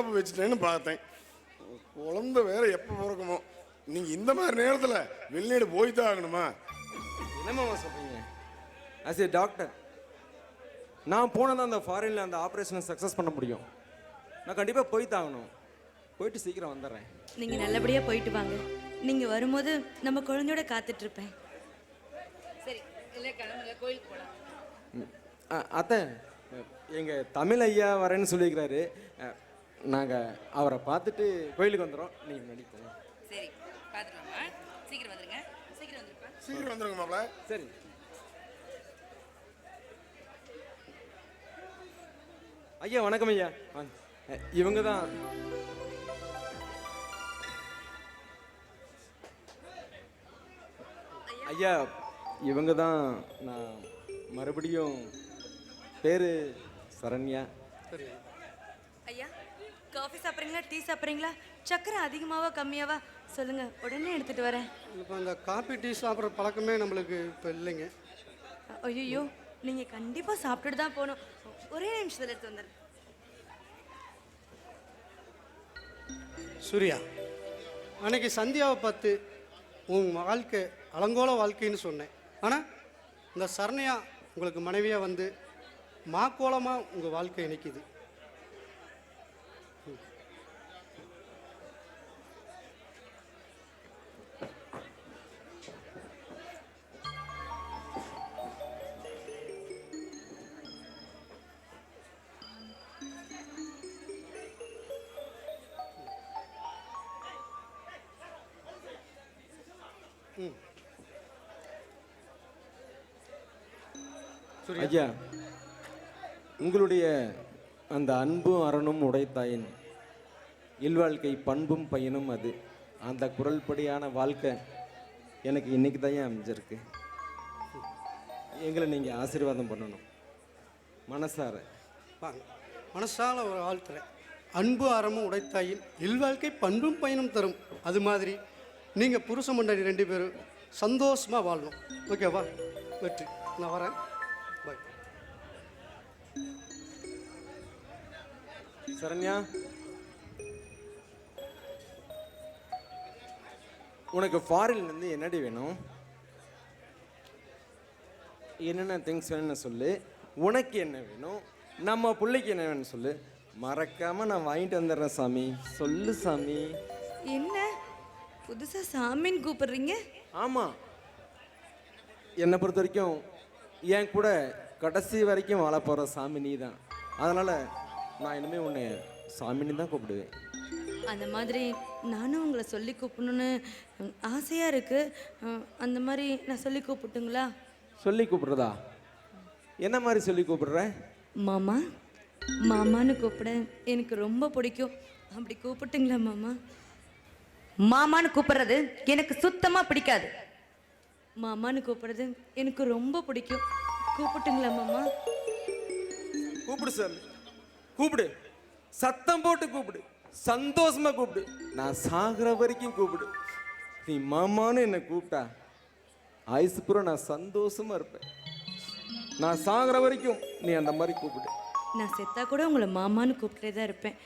வளகாப்பு வச்சுட்டேன்னு பார்த்தேன். குழந்தை வேற எப்போ பிறக்குமோ. நீங்கள் இந்த மாதிரி நேரத்தில் வெளிநாடு போய் தான் ஆகணுமா? என்னம்மா சொல்கிறீங்க? ஆஸ் ஏ டாக்டர் நான் போனால் தான் அந்த ஃபாரினில் அந்த ஆப்ரேஷனை சக்ஸஸ் பண்ண முடியும். நான் கண்டிப்பாக போய் தாங்கணும். போயிட்டு சீக்கிரம் வந்துடுறேன். நீங்கள் நல்லபடியாக போயிட்டு வாங்க. நீங்கள் வரும்போது நம்ம குழந்தையோட காத்துட்ருப்பேன். சரி இல்லை கிளம்புங்க, கோயிலுக்கு போகலாம். அத்தை, எங்கள் தமிழ் ஐயா வரேன்னு சொல்லியிருக்கிறாரு. நாங்கள் அவரை பார்த்துட்டு கோயிலுக்கு வந்துடுறோம். நீங்கள் முன்னாடி போங்க. சரி பார்த்துக்கோங்க, சீக்கிரம் வந்துடுங்க. சீக்கிரம் வந்துருப்பா. சீக்கிரம் வந்துருங்க மாப்பிள்ள. சரி ஐயா, வணக்கம் ஐயா. இவங்க தான் ஐயா, இவங்க தான் நான் மறுபடியும் பேர் சரண்யா. ஐயா, காஃபி சாப்பிட்றீங்களா, டீ சாப்பிட்றீங்களா? சக்கரை அதிகமாவா கம்மியாவா சொல்லுங்கள், உடனே எடுத்துகிட்டு வரேன். இப்போ அந்த காஃபி டீ சாப்பிட்ற பழக்கமே நம்மளுக்கு இப்போ இல்லைங்க. ஐயோ, நீங்கள் கண்டிப்பாக சாப்பிட்டுட்டு தான் போகணும். ஒரே நிமிஷத்தில் எடுத்து வந்துடுறேன். சூர்யா, அன்னைக்கு சந்தியாவை பார்த்து உன் வாழ்க்கை அலங்கோல வாழ்க்கைன்னு சொன்னேன். ஆனால் இந்த சரண்யா உங்களுக்கு மனைவியாக வந்து மாக்கோலமாக உங்கள் வாழ்க்கை இணைக்குது. ஐயா, உங்களுடைய அந்த அன்பும் அரணும் உடைத்தாயின் இல்வாழ்க்கை பண்பும் பயனும் அது அந்த குரல்படியான வாழ்க்கை எனக்கு இன்னைக்கு தான் அமைஞ்சிருக்கு. எங்களை நீங்கள் ஆசீர்வாதம் பண்ணணும் மனசார. வாங்க, மனசால ஒரு வாழ்த்துறேன். அன்பு அறமும் உடைத்தாயின் இல்வாழ்க்கை பண்பும் பயனும் தரும். அது மாதிரி நீங்கள் புருஷ மண்டாடி 2 பேரும் சந்தோஷமாக வாழணும். ஓகேவா? வெற்றி. நான் வரேன். பாய். சரண்யா, உனக்கு ஃபாரின்லேருந்து என்னடி வேணும்? என்னென்ன திங்ஸ் வேணும்னு சொல்லு. உனக்கு என்ன வேணும், நம்ம பிள்ளைக்கு என்ன வேணும்னு சொல்லு. மறக்காம நான் வாங்கிட்டு வந்துடுறேன் சாமி. சொல்லு சாமி. என்ன புதுசாக சாமின்னு கூப்பிடுறீங்க? ஆமாம், என்னை பொறுத்த வரைக்கும் என் கூட கடைசி வரைக்கும் வாழ போகிற சாமி நீ தான். அதனால் நான் இனிமேல் உன்னை சாமின்னு தான் கூப்பிடுவேன். அந்த மாதிரி நானும் உங்களை சொல்லி கூப்பிடணுன்னு ஆசையாக இருக்குது. அந்த மாதிரி நான் சொல்லி கூப்பிட்டுங்களா? சொல்லி கூப்பிடுறதா? என்ன மாதிரி சொல்லி கூப்பிடுற? மாமா, மாமான்னு கூப்பிட எனக்கு ரொம்ப பிடிக்கும். அப்படி கூப்பிட்டுங்களா மாமா? மாமான்னு கூப்பிடுறது எனக்கு சுத்தமாக பிடிக்காது. மாமான்னு கூப்பிடுறது எனக்கு ரொம்ப பிடிக்கும். கூப்பிட்டுங்களா மாமா? கூப்பிடு சார், கூப்பிடு. சத்தம் போட்டு கூப்பிடு. சந்தோஷமா கூப்பிடு. நான் சாகிற வரைக்கும் கூப்பிடு. நீ மாமான்னு என்னை கூப்பிட்டா ஆயுசு பூரா நான் சந்தோஷமா இருப்பேன். நான் சாகிற வரைக்கும் நீ அந்த மாதிரி கூப்பிடு. நான் செத்தா கூட உங்களை மாமான்னு கூப்பிட்டே தான் இருப்பேன்.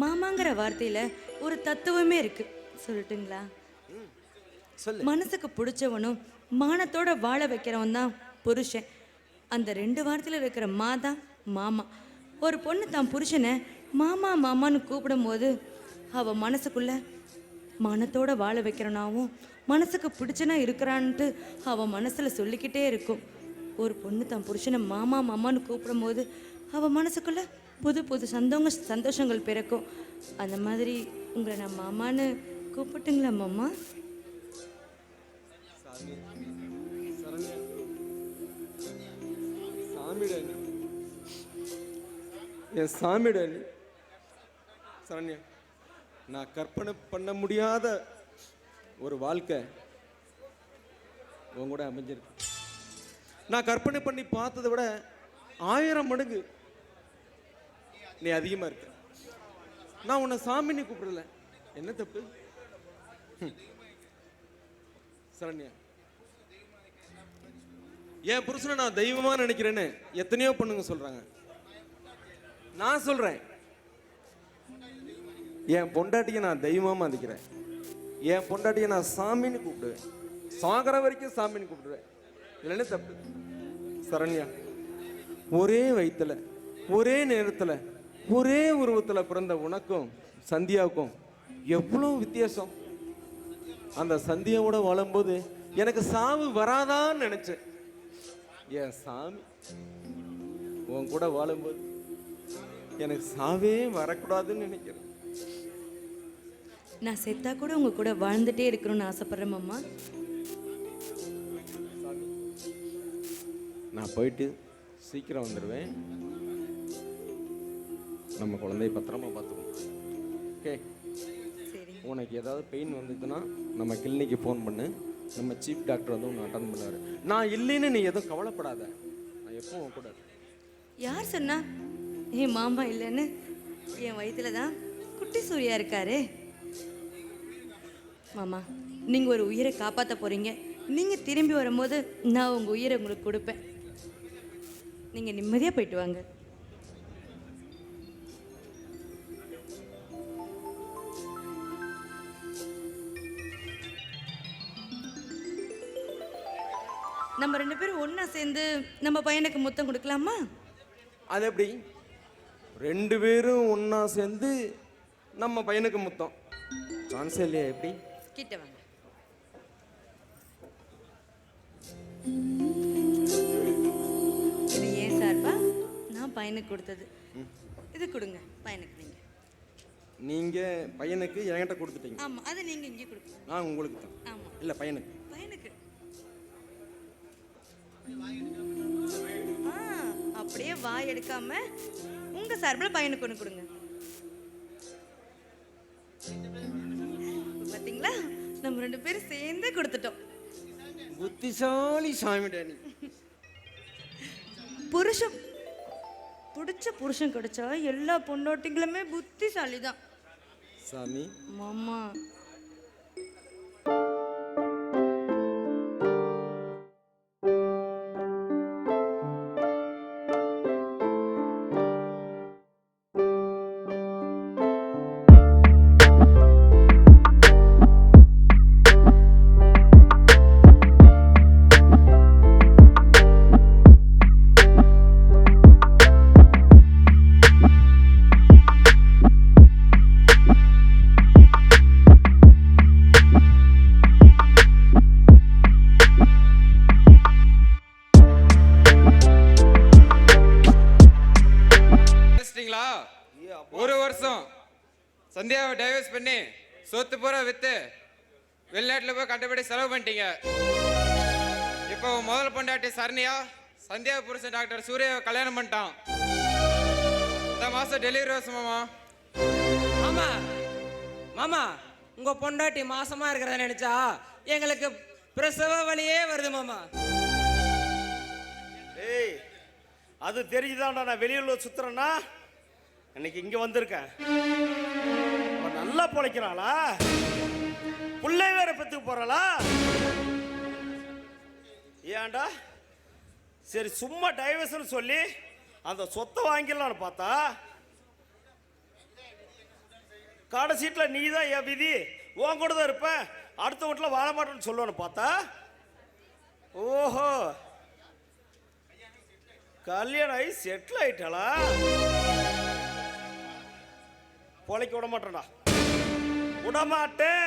மாமாங்கிற வார்த்தையில் ஒரு தத்துவமே இருக்கு, சொல்லட்டுங்களா? சொல்லு. மனசுக்கு பிடிச்சவனும் மானத்தோட வாழ வைக்கிறவன் தான் புருஷன். அந்த 2 வார்த்தையில் இருக்கிற மா தான் மாமா. ஒரு பொண்ணு தான் புருஷனை மாமா மாமான்னு கூப்பிடும்போது அவள் மனசுக்குள்ள மானத்தோட வாழ வைக்கிறனாவும் மனசுக்கு பிடிச்சனா இருக்கிறான்ட்டு அவள் மனசில் சொல்லிக்கிட்டே இருக்கும். ஒரு பொண்ணு தான் புருஷனை மாமா மாமான்னு கூப்பிடும்போது அவள் மனசுக்குள்ள புது புது சந்தோஷங்கள் பிறக்கும். அந்த மாதிரி உங்களை நான் மாமான்னு கூப்பிட்டுங்களா மாமா? என் சாமிடா நீ சரண்யா. நான் கற்பனை பண்ண முடியாத ஒரு வாழ்க்கை உன் கூட அமைஞ்சிருக்கு. நான் கற்பனை பண்ணி பார்த்ததை விட 1000 மடங்கு நீ அதிகமாக இருக்க. நான் உன்னை சாமின்னு கூப்பிடல, என்ன தப்பு? சரண்யா, என் புருஷனை நான் தெய்வமா நினைக்கிறேன்னு எத்தனையோ பொண்ணுங்க சொல்றாங்க. நான் சொல்றேன், என் பொண்டாட்டியை நான் தெய்வமாக மதிக்கிறேன். என் பொண்டாட்டியை நான் சாமின்னு கூப்பிடுவேன். சாகிற வரைக்கும் சாமின்னு கூப்பிடுவேன். இல்லைன்னு தப்பு. சரண்யா, ஒரே வயிற்றுல ஒரே நேரத்தில் ஒரே உருவத்தில் பிறந்த உனக்கும் சந்தியாவுக்கும் எவ்வளோ வித்தியாசம். அந்த சந்தியாவோட வாழும்போது எனக்கு சாவு வராதான்னு நினைச்சேன். என் சாமி உன் கூட வாழும்போது எனக்கு சாவே வரக்கூடாதுன்னு நினைக்கிறேன். நான் செத்தா கூட உங்க கூட வாழ்ந்துட்டே இருக்கணும்னு ஆசைப்படுறேன் மாமா. நான் போயிட்டு சீக்கிரம் வந்துடுவேன். நம்ம குழந்தைய பத்திரமா பார்த்துக்கணும். ஓகே, சரி. உனக்கு ஏதாவது பெயின் வந்துச்சுன்னா நம்ம கிளினிக்கு ஃபோன் பண்ணு. நம்ம சீஃப் டாக்டர் வந்து உன்னை அட்டன் பண்ணுவார். நான் இல்லைன்னு நீ எதுவும் கவலைப்படாத. நான் எப்பவும் கூட. யார் சொன்னா என் மாமா இல்லைன்னு? என் வயிற்றுல தான் குட்டி சூர்யா இருக்காரு. மாமா, நீங்கள் ஒரு உயிரை காப்பாற்ற போகிறீங்க. நீங்கள் திரும்பி வரும்போது நான் உங்கள் உயிரை உங்களுக்கு கொடுப்பேன். நீங்கள் நிம்மதியாக போயிட்டு வாங்க. நம்ம 2 பேரும் ஒன்றா சேர்ந்து நம்ம பையனுக்கு முத்தம் கொடுக்கலாமா? அது எப்படி? 2 பேரும் ஒன்றா சேர்ந்து நம்ம பையனுக்கு முத்தம்? சான்ஸே இல்லையா? எப்படி? கிட்ட வாங்க. இது ஏன் சார்பா நான் பையனுக்கு கொடுத்தது. இது கொடுங்க பையனுக்கு. நீங்கள் பையனுக்கு என்கிட்ட கொடுத்துட்டீங்க. ஆமாம், அதை நீங்கள் இங்கே கொடுக்கணும். நான் உங்களுக்கு தான். ஆமாம். இல்லை, பையனுக்கு. பையனுக்கு. அப்படியே வாய் எடுக்காம உங்க சார்பில் பையனுக்கு ஒன்று கொடுங்க. பார்த்தீங்களா, நம்ம 2 பேரும் சேர்ந்தே கொடுத்துட்டோம். புத்திசாலி சாமி டேனி. புருஷன் பிடிச்ச புருஷன் கிடைச்சா எல்லா பொண்டாட்டிங்களுமே புத்திசாலி தான் சாமி. மாமா, ஒரு வருஷம் சந்தியாவை டைவர்ஸ் பண்ணி சொத்து பூரா வித்து வெளிநாட்டில் போய் கண்டபடி செலவு பண்ணிட்டீங்க. இப்போ முதல் பொண்டாட்டி சரண்யா சந்தியா புருஷன் டாக்டர் சூர்யாவை கல்யாணம் பண்ணிட்டான். இந்த மாதம் டெலிவரி வருஷம் மாமா. மாமா மாமா உங்க பொண்டாட்டி மாசமா இருக்கிறத நினைச்சா எங்களுக்கு பிரசவ வலியே வருது மாமா. ஏய், அது தெரிஞ்சுதான்டா நான் வெளியூர்ல சுத்துறேன்னா இன்னைக்கு இங்க வந்திருக்கேன். நல்லா பொழைக்கிறாளா? பிள்ளை வேற பெத்துக்கு போறாளா? ஏன்டா சரி சும்மா டைவர்ஸ்னு சொல்லி அந்த சொத்தை வாங்கிடலான்னு பார்த்தா கடைசீட்டில் நீ தான் என் விதி, உன் கூட தான் இருப்பேன், அடுத்த வீட்டில் வாழ மாட்டேன்னு சொல்லுவான்னு பார்த்தா ஓஹோ கல்யாணம் ஆகி செட்டில் ஆயிட்டாளா? பொழைக்க விட மாட்டேன்டா, விடமாட்டேன்.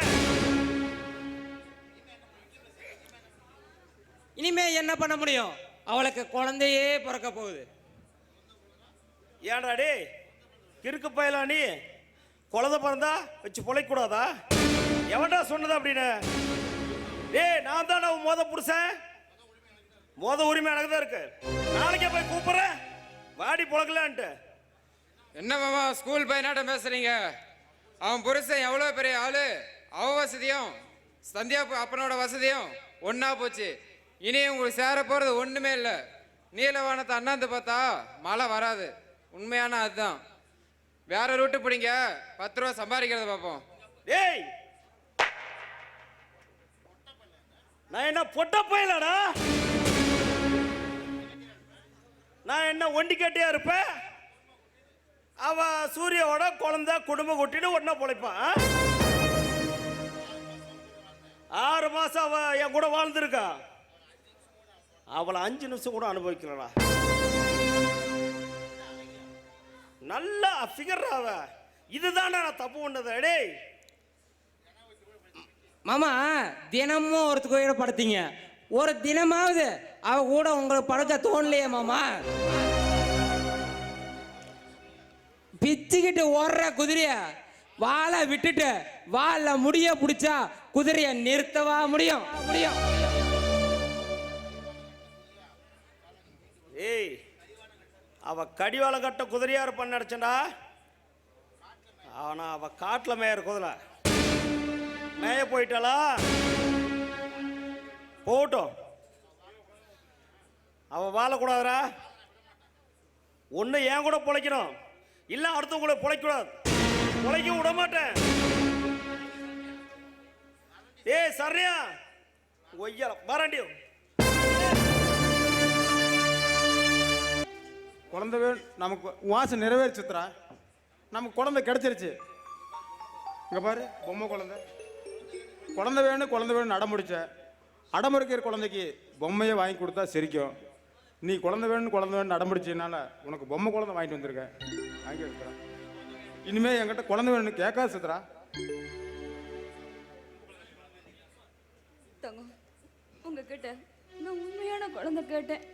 இனிமே என்ன பண்ண முடியும்? அவளுக்கு குழந்தையே பிறக்க போகுது. ஏன்டா டே கிறுக்கு பயலா நீ? குழந்தை பிறந்தா வச்சு பொழைக்க கூடாதா? எவன்டா சொன்னது அப்படின்னு? டேய், நான் தான் மோத புருஷன், மோத உரிமை எனக்கு தான் இருக்கு. நாளைக்கே போய் கூப்பிடுறேன், வாடி பொழக்கலான்ட்டு. என்ன மாமா ஸ்கூல் பையனாட்டம் பேசுறீங்க? அவன் புருஷன் எவ்வளோ பெரிய ஆளு, அவன் வசதியும் சந்தியா அப்பனோட வசதியும் ஒன்னா போச்சு. இனி உங்களுக்கு சேர போறது ஒண்ணுமே இல்லை. நீலவானத்தை அண்ணாந்து பார்த்தா மழை வராது. உண்மையான அதுதான். வேற ரூட்டு பிடிங்க, 10 ரூபா சம்பாதிக்கிறத பார்ப்போம். டேய், நான் என்ன பொட்ட போயிலடா? நான் என்ன ஒண்டி கட்டியா இருப்பேன்? அவ சூர்யாவோட குழந்தை குடும்பம் கொட்டிட்டு ஒன்னா பொழைப்பான். 6 மாசம் அவ என் கூட வாழ்ந்துருக்கா. அவளை 5 நிமிஷம் கூட அனுபவிக்கலடா. நல்லா ஃபிகர் அவ. இதுதான் நான் தப்பு பண்ணது. டேய் மாமா, தினமும் ஒருத்தர் கூட படுத்தீங்க, ஒரு தினமாவது அவ கூட உங்களுக்கு படுக்க தோணலையே மாமா? பிச்சுக்கிட்டு ஓடுற குதிரைய வாழை விட்டுட்டு வாழ முடிய பிடிச்சா குதிரைய நிறுத்தவா முடியும்? முடியும். ஏய், அவ கடிவாள கட்ட குதிரையா இருப்பான்னு நினைச்சண்டா. ஆனா அவ காட்டுல மேயற குதிரை. மேய போயிட்டாளா? போட்டும். அவ வாழக்கூடாதுரா. ஒண்ணு ஏன் கூட பொழைக்கணும், இல்ல அடுத்தவங்களை பொழைக்கூடாது. பொழைக்க விட மாட்டேன். ஏய் சரியா ஒய்யா வரண்டியோ. குழந்தை வேணும் நமக்கு, வாசை நிறைவேறி சித்ரா. நமக்கு குழந்தை கிடைச்சிருச்சு. இங்கே பாரு, பொம்மை குழந்தை. குழந்தை வேணும் அடமுடிச்ச. அடமுடிக்கிற குழந்தைக்கு பொம்மையை வாங்கி கொடுத்தா சிரிக்கும். நீ குழந்தை வேணும் அடமுடிச்சதுனால உனக்கு பொம்மை குழந்தை வாங்கிட்டு வந்திருக்க. வாங்கி வைக்கிறா. இனிமே என்கிட்ட குழந்தை வேணும்னு கேட்காது சித்ரா. தங்கம், உங்ககிட்ட நான் உண்மையான குழந்தை கேட்டேன்.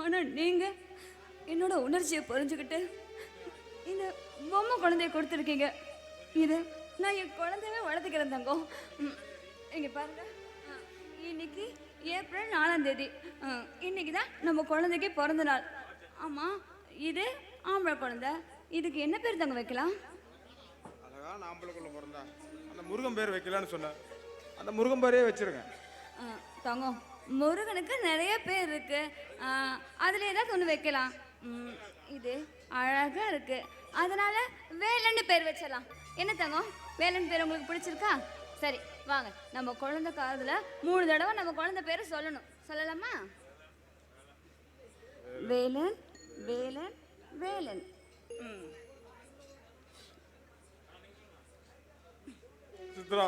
ஆனால் நீங்கள் என்னோட உணர்ச்சியை புரிஞ்சுக்கிட்டு இந்த பொம்மை குழந்தைய கொடுத்துருக்கீங்க. இது நான் என் குழந்தையவே வளர்த்துக்கிறேன் தங்கம். இங்கே பாருங்க, இன்னைக்கு ஏப்ரல் 4ஆம் தேதி. இன்னைக்கு தான் நம்ம குழந்தைக்கு பிறந்த நாள். ஆமாம், இது ஆம்பளை குழந்தை. இதுக்கு என்ன பேர் தங்க வைக்கலாம்? அழகான ஆம்பளைக்குள்ள பிறந்தா அந்த முருகன் பேர் வைக்கலான்னு சொன்னேன். அந்த முருகன் பேரே வச்சிருங்க. தங்கம், முருகனுக்கு நிறைய பேர் இருக்கு. அதில் ஏதாவது ஒன்று வைக்கலாம். இது அழகா இருக்கு, அதனால வேலன்னு பேர் வச்சிடலாம். என்ன தங்கம், வேலன் பேர் உங்களுக்கு பிடிச்சிருக்கா? சரி வாங்க, நம்ம குழந்தை காதுல 3 தடவை நம்ம குழந்தை பேரை சொல்லணும். சொல்லலாமா? வேலன் வேலன் வேலன். சித்ரா,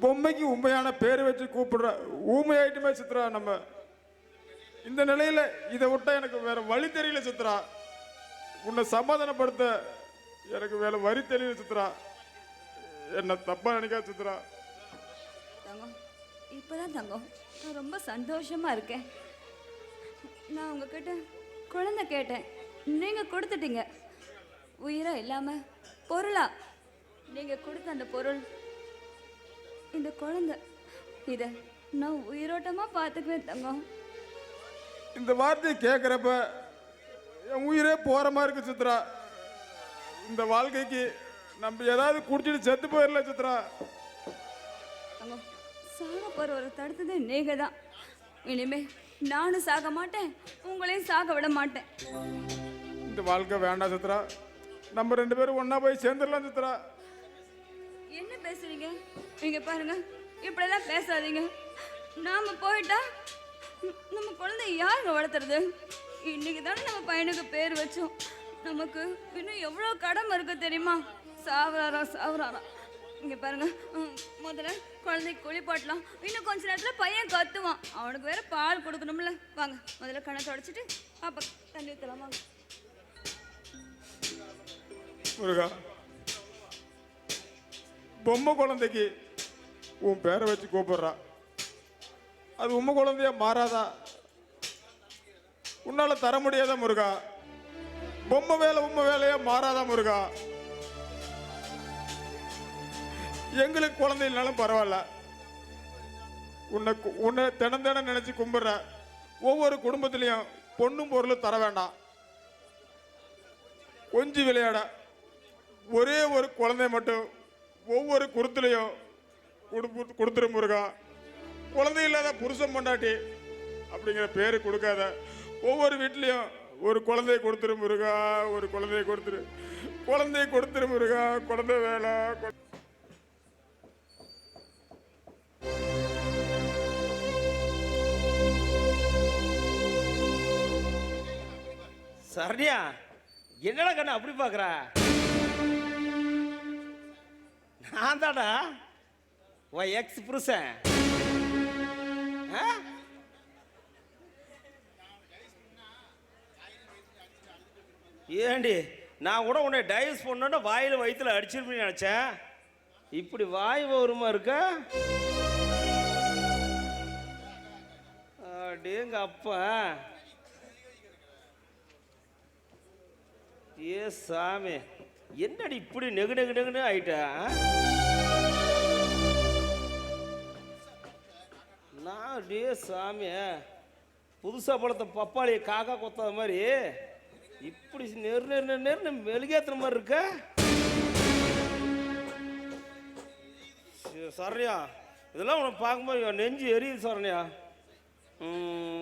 பொம்மைக்கு உண்மையான பேர் வச்சு கூப்பிடுற ஊமையாயிட்டுமே சித்ரா. நம்ம இந்த நிலையில இதை விட்டா எனக்கு வேற வழி தெரியல சித்ரா. உன்னை சமாதானப்படுத்த எனக்கு வேற வழி தெரியல சித்ரா. என்ன தப்பா நினைக்காத சித்ரா. தங்கம், இப்போதான் தங்கம் நான் ரொம்ப சந்தோஷமா இருக்கேன். நான் உங்ககிட்ட குழந்தை கேட்டேன், நீங்க கொடுத்துட்டீங்க. உயிரா இல்லாம பொருளா நீங்க கொடுத்த அந்த பொருள் இந்த குழந்தை. இதை நான் உயிரோட்டமா பார்த்துக்குவேன் தங்கம். இந்த வார்த்தையை கேட்குறப்ப என் உயிரே போற மாதிரி இருக்கு சித்ரா. இந்த வாழ்க்கைக்கு நம்ம ஏதாவது குடிச்சிட்டு செத்து போயிடல சித்ரா. தங்கம், சாக போற ஒரு தடுத்தது நீங்க தான். இனிமே நானும் சாக மாட்டேன், உங்களையும் சாக விட மாட்டேன். இந்த வாழ்க்கை வேண்டாம் சித்ரா. நம்ம 2 பேரும் ஒன்னா போய் சேர்ந்துடலாம் சித்ரா. என்ன பேசுறீங்க? இங்க பாருங்க, இப்படியெல்லாம் பேசாதீங்க. நாம போயிட்டா நம்ம குழந்தைய யாருங்க வளர்த்துறது? இன்னைக்கு தானே நம்ம பையனுக்கு பேர் வச்சோம். நமக்கு இன்னும் எவ்வளோ கடமை இருக்கு தெரியுமா? சாவராரா. இங்க பாருங்க, முதல்ல குழந்தைக்கு குளிப்பாட்டலாம். இன்னும் கொஞ்ச நேரத்துல பையன் கத்துவான். அவனுக்கு வேற பால் கொடுக்கணும்ல. வாங்க, முதல்ல கணக்கு தொடச்சிட்டு அப்ப தண்ணி ஊற்றலாம். வாங்க. முருகா, பொம்மை குழந்தைக்கு உன் பேரை வச்சு கூப்பிடுறா. அது உண்மை குழந்தையா மாறாதா? உன்னால தர முடியாதா முருகா? பொம்மை வேலை உண்மை வேலையா மாறாதா முருகா? எங்களுக்கு குழந்தை இல்லைனாலும் பரவாயில்ல. உன்னை தினம் நினைச்சு கும்பிடுற ஒவ்வொரு குடும்பத்திலையும் பொண்ணும் பொருளும் தர வேண்டாம். கொஞ்சம் விளையாட ஒரே ஒரு குழந்தை மட்டும் ஒவ்வொரு குருத்துலையும் கொடுத்துரு முருகா. குழந்தை இல்லாத புருஷன் பொண்டாட்டி அப்படிங்கிற பேரு கொடுக்காத. ஒவ்வொரு வீட்லையும் ஒரு குழந்தைய கொடுத்துரு முருகா. ஒரு குழந்தைய கொடுத்துரு முருகா. குழந்தை வேலை. சரியா என்னடா கண்ணு அப்படி பார்க்குற? நான் தாடா உன் எக்ஸ் புருஷன். ஆ? ஏண்டி நான் கூட உன்னை டைவர்ஸ் பண்ணோன்னா வாயில் வயிற்றுல அடிச்சிருப்பேன்னு நினச்சேன். இப்படி வாய் வருமா இருக்க? அடேங்க அப்பா, ஏ சாமி, என்னடி இப்படி நெகு நெகு நெகுன்னு ஆயிட்டா? நான் டே சாமி, புதுசா பழத்தை பப்பாளி காக்கா கொத்தாத மாதிரி இப்படி நெரு நெரு நெருன்னு மெழுகேத்துற மாதிரி இருக்க. சரணியா, இதெல்லாம் உன்னை பார்க்கும்போது என் நெஞ்சு எரியுது சரணியா.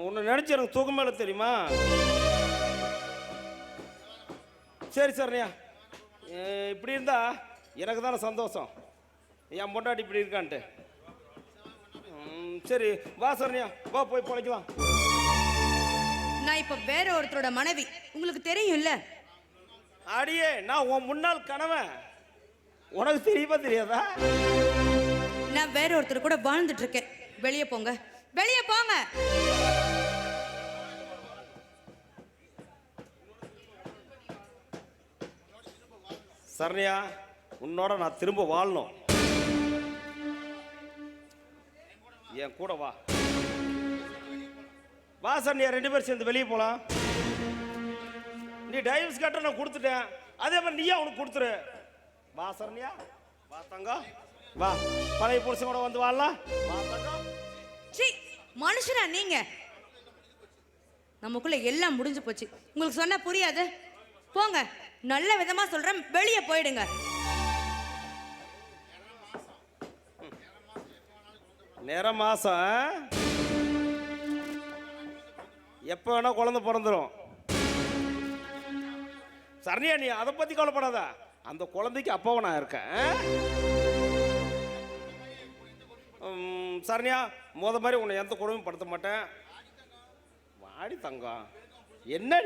உன்னை நினச்சி எனக்கு தூக்கம் மேலே தெரியுமா? சரி சரணியா, இப்படி இருந்தா எனக்கு தானே சந்தோஷம், என் பொண்டாட்டி இப்படி இருக்கான்ட்டு. சரி வா சரணியா, வா போய் பொழைக்கலாம். நான் இப்ப வேற ஒருத்தரோட மனைவி, உங்களுக்கு தெரியும்ல? அடியே, நான் உன் முன்னாள் கணவன், உனக்கு தெரியுமா தெரியாதா? நான் வேற ஒருத்தர் கூட வாழ்ந்துட்டு இருக்கேன். வெளியே போங்க, வெளியே போங்க. சரணியா, உன்னோட நான் திரும்ப வாழணும். என் கூட வா. வா சரணியா, 2 பேரும் சேர்ந்து வெளியே போலாம். நீ டைவர்ஸ் கட்ட நான் கொடுத்துட்டேன், அதே மாதிரி நீயா உனக்கு கொடுத்துரு. வா சரணியா, வா தங்கம், வா பழைய புருஷனோட வந்து வாழலாம். வா தங்கம். சீ, மனுஷனா நீங்க? நமக்குள்ள எல்லாம் முடிஞ்சு போச்சு. உங்களுக்கு சொன்னா புரியாது. போங்க, நல்ல விதமா சொல்றேன், வெளியே போயிடுங்க. நேர மாசம் எப்போ வேணா குழந்தை பிறந்துடும். சரணியா, நீ அதை பத்தி கவலைப்படாத, அந்த குழந்தைக்கு அப்பாவை நான் இருக்கேன். சரணியா, மாதிரி உன்னை எந்த கொடுமையும் படுத்த மாட்டேன். வாடி தங்கம், என்ன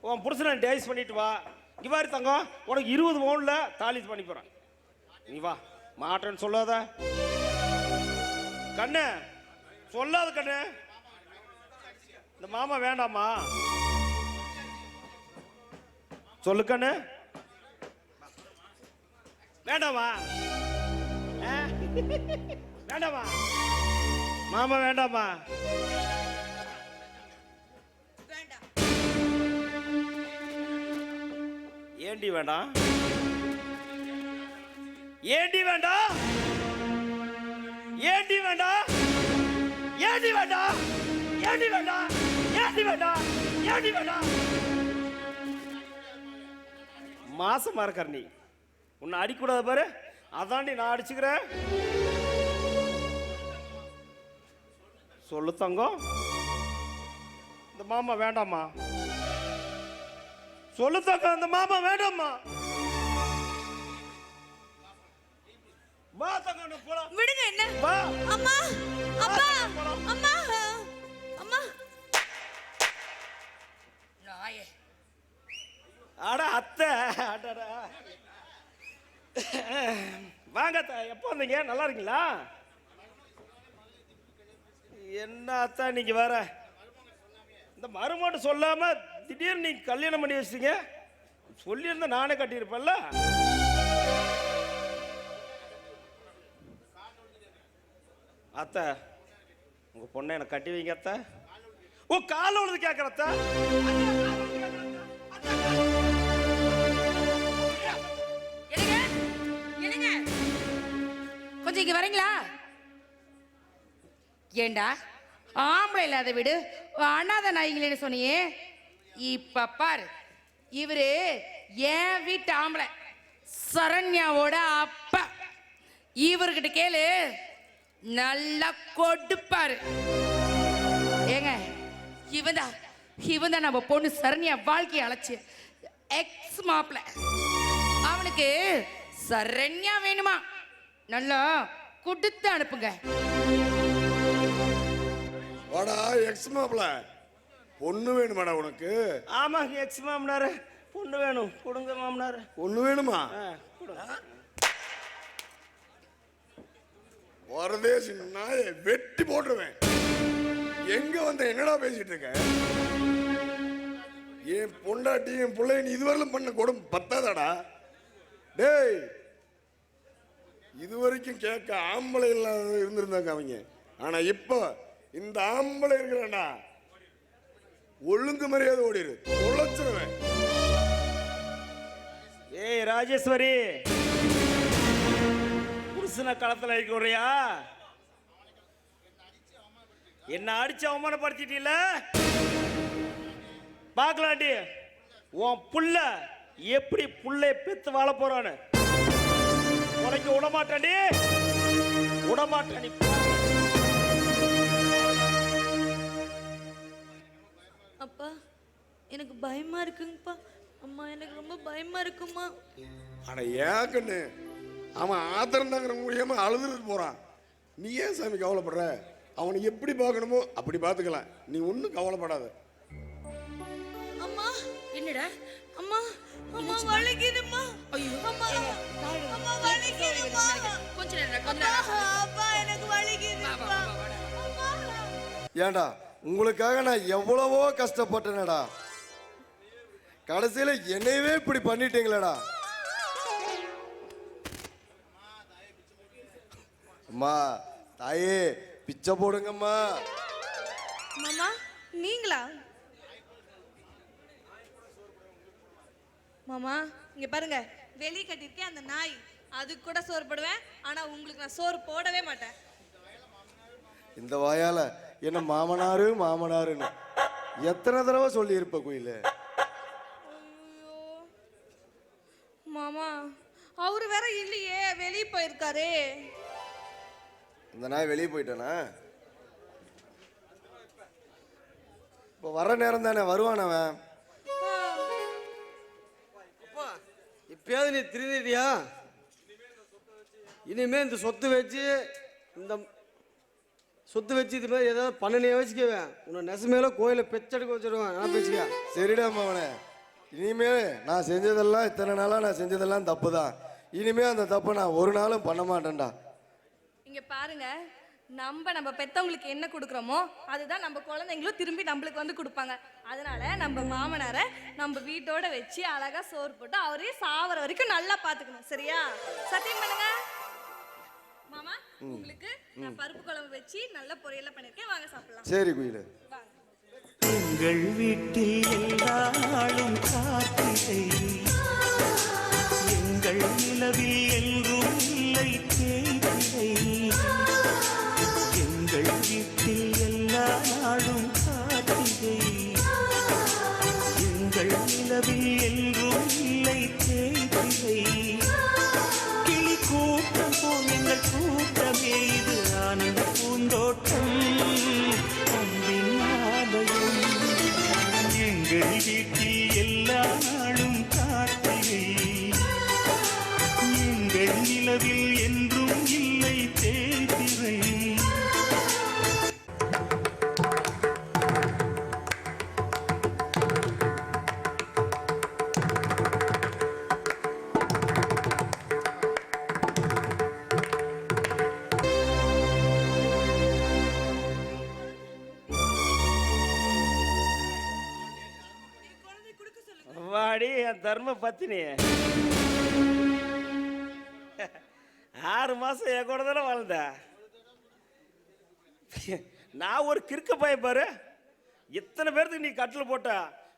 உன் புருஷனை டேஸ் பண்ணிட்டு வா. இங்க மாதிரி தங்கம், உனக்கு 20 பவுனில் தாலி பண்ணி போறேன். நீ வா, மாட்டேன்னு சொல்லாத கண்ணு, சொல்லாத கண்ணு. இந்த மாமா வேண்டாமா? சொல்லு கண்ணு, வேண்டாமா? வேண்டாமா மாமா? வேண்டாமா? ஏண்டி வேண்டாம்? ஏண்டி வேண்டாம்? ஏண்டி வேண்டாம்? ஏண்டி வேண்டாம்? ஏண்டி வேண்டாம்? ஏண்டி வேண்டாம்? ஏண்டி வேண்டாம்? மாசமா இருக்கார் நீ, உன்னை அடிக்கூடாது பாரு, அதாண்டி நான் அடிச்சுக்கிறேன். சொல்லு தங்கம், இந்த மாமா வேண்டாமா? சொல்லு தங்கம், இந்த மாமா வேண்டாமா? வா தங்கம், போலாம். விடுங்க என்ன? வா. அம்மா, அப்பா, அம்மா, அம்மா. நாயே. அட அத்தை, அடடா. வாங்க அத்தை, எப்போ வந்தீங்க? நல்லா இருக்கீங்களா? என்ன அத்தா நீங்க வேற, இந்த மருமோட்டு சொல்லாம திடீர்னு நீங்க கல்யாணம் பண்ணி வச்சிட்டீங்க. சொல்லியிருந்தா நானே கட்டியிருப்பேன்ல. அத்தை, உங்க பொண்ணை எனக்கு கட்டி வைங்க அத்தை. ஓ, கால உழுது கேட்கற அத்தை. என்னங்க என்னங்க, கொஞ்சம் இங்க வரீங்களா? ஏண்டா ஆம்பளை இல்லாத வீடு அண்ணாத நாய்களேன்னு சொன்னியே, இப்ப பாரு, இவரு என் வீட்டு ஆம்பளை, சரண்யாவோட அப்பா. இவர்கிட்ட கேளு, நல்லா கொடுப்பாரு. ஏங்க, இவன் தான் நம்ம பொண்ணு சரண்யா வாழ்க்கையை அழைச்சு எக்ஸ் மாப்பிள்ள. அவனுக்கு சரண்யா வேணுமா? நல்லா கொடுத்து அனுப்புங்க. வாடா எக்ஸ் மாப்பிள, பொண்ணு வேணுமாடா உனக்கு? ஆமாங்க எக்ஸ் மாமனார், பொண்ணு வேணும். கொடுங்க மாமனார். பொண்ணு வேணுமா? கொடுங்க. வரதேசி நாயை வெட்டி போட்டுருவேன். எங்க வந்த என்னடா பேசிட்டு இருக்க? என் பொண்டாட்டி என் பிள்ளை நீ இதுவரையிலும் பண்ண கொடுமை பத்தாதடா. டேய், இதுவரைக்கும் கேட்க ஆம்பளை இல்லாத இருந்திருந்தாங்க அவங்க. ஆனா இப்ப இந்த ஆம்பளை இருக்கிறான்டா, ஒழுங்கு மரியாதை ஓடிடு, தொலைச்சிருவேன். ஏய் ராஜேஸ்வரி, புருஷனை களத்தில் இருக்கிறியா? என்ன அடிச்சு அவமானப்படுத்திட்டீல? பார்க்கலாண்டி உன் புள்ள எப்படி புள்ளை பெத்து வாழ போறான்னு. உனக்கு விடமாட்டாண்டி, விடமாட்டாண்டி. அப்பா எனக்கு பயமா இருக்குங்கப்பா. அம்மா எனக்கு ரொம்ப பயமா இருக்குமா. ஆனா ஏக்கண்ணு அவன் ஆத்திரந்தாங்கிற மூலியமா அழுதுட்டு போறான். நீ ஏன் சாமி கவலைப்படுற? அவனை எப்படி பார்க்கணுமோ அப்படி பார்த்துக்கலாம். நீ ஒன்றும் கவலைப்படாத. அம்மா என்னடா? அம்மா அம்மா வலிக்குதும்மா. ஐயோ அம்மா அம்மா வலிக்குதும்மா. கொஞ்ச நேரம் அப்பா எனக்கு வலிக்குதுப்பா. ஏண்டா உங்களுக்காக நான் எவ்வளவோ கஷ்டப்பட்டேனடா, கடைசியில என்னையவே இப்படி பண்ணிட்டீங்களேடா. அம்மா தாயே பிச்சை போடுங்கம்மா. மாமா நீங்களா? மாமா இங்க பாருங்க, வெளியே கட்டிருக்கேன் அந்த நாய், அதுக்கு கூட சோறு போடுவேன். ஆனா உங்களுக்கு நான் சோறு போடவே மாட்டேன். இந்த வாயால என்ன மாமனாரு மாமனாருன்னு எத்தனை தடவை சொல்லி இருப்ப கோயில. மாமா அவரு வேற இல்லையே, வெளியே போயிருக்காரு. இந்த நாய் வெளியே போயிட்டானா? இப்போ வர நேரம் தானே, வருவான் அவன். இப்பயாவது நீ திருந்திட்டியா? இனிமே இந்த சொத்து வச்சு இது மாதிரி ஏதாவது பண்ணனே வச்சுக்குவேன். உன்னை நெசமேல கோயிலை பெச்செடுக்க வச்சிருவேன். நான் பேசிக்க. சரிடா மாவனே, இனிமே நான் செஞ்சதெல்லாம் இத்தனை நாளாக நான் செஞ்சதெல்லாம் தப்பு தான். இனிமே அந்த தப்பை நான் ஒரு நாளும் பண்ண மாட்டேன்டா. இங்க பாருங்க, நம்ம பெத்தவங்களுக்கு என்ன கொடுக்குறோமோ அதுதான் நம்ம குழந்தைங்களும் திரும்பி நம்மளுக்கு வந்து கொடுப்பாங்க. அதனால நம்ம மாமனாரை நம்ம வீட்டோட வச்சு அழகா சோறு போட்டு அவரே சாவர வரைக்கும் நல்லா பாத்துக்கணும். சரியா? சத்தியம் பண்ணுங்க. மாமா உங்களுக்கு நான் பருப்பு குழம்பு வச்சு நல்ல பொரியல பண்ணிருக்கேன், வாங்க சாப்பிடலாம். சரி குயில. எங்கள் வீட்டில் எல்லா நாளும் காத்திரை, எங்கள் நிலவில் என்றும் இல்லை தேய்திரை. எங்கள் வீட்டில் எல்லா நாளும் காத்திரை, எங்கள் நிலவில் என்றும் இல்லை தேய்திரை. கிளி கூட்டம் போல் எங்கள் கூட்டமே இது ஆனந்த பூந்தோட்டம், அன்பின் ஆலயம். எங்கள் வீட்டில் எல்லா நாளும் காத்திரை, எங்கள் நிலவில் என்றும் இல்லை தேய்திரை. வாடி என் தர்ம பத்தினி, 6 மாசம் என் கூட தானே வாழ்ந்த. நான் ஒரு கிறுக்க பையன் பாரு, இத்தனை பேருக்கு நீ கட்டில் போட்ட,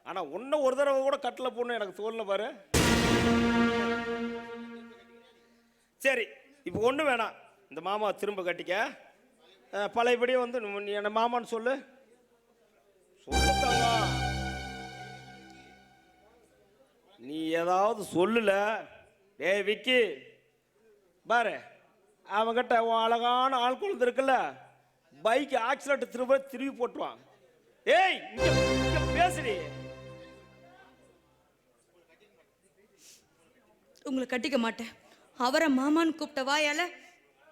ஆனா உன்ன ஒரு தடவை கூட கட்டில் போடணும் எனக்கு தோணல பாரு. சரி இப்போ ஒண்ணு வேணாம், இந்த மாமா திரும்ப கட்டிக்க. பழையபடியே வந்து நீ என்ன மாமான்னு சொல்லு. சொல்லுத்தாங்க, நீ ஏதாவது சொல்லல. ஏய் விக்கி பாரு, அவன்கிட்ட உன் அழகான ஆள் குழந்தை இருக்குல்ல, பைக் ஆக்சிடென்ட் திரும்பி போட்டுவான். ஏய் இங்க பேசுடி. உங்களை கட்டிக்க மாட்டேன். அவரை மாமான்னு கூப்பிட்ட வாயால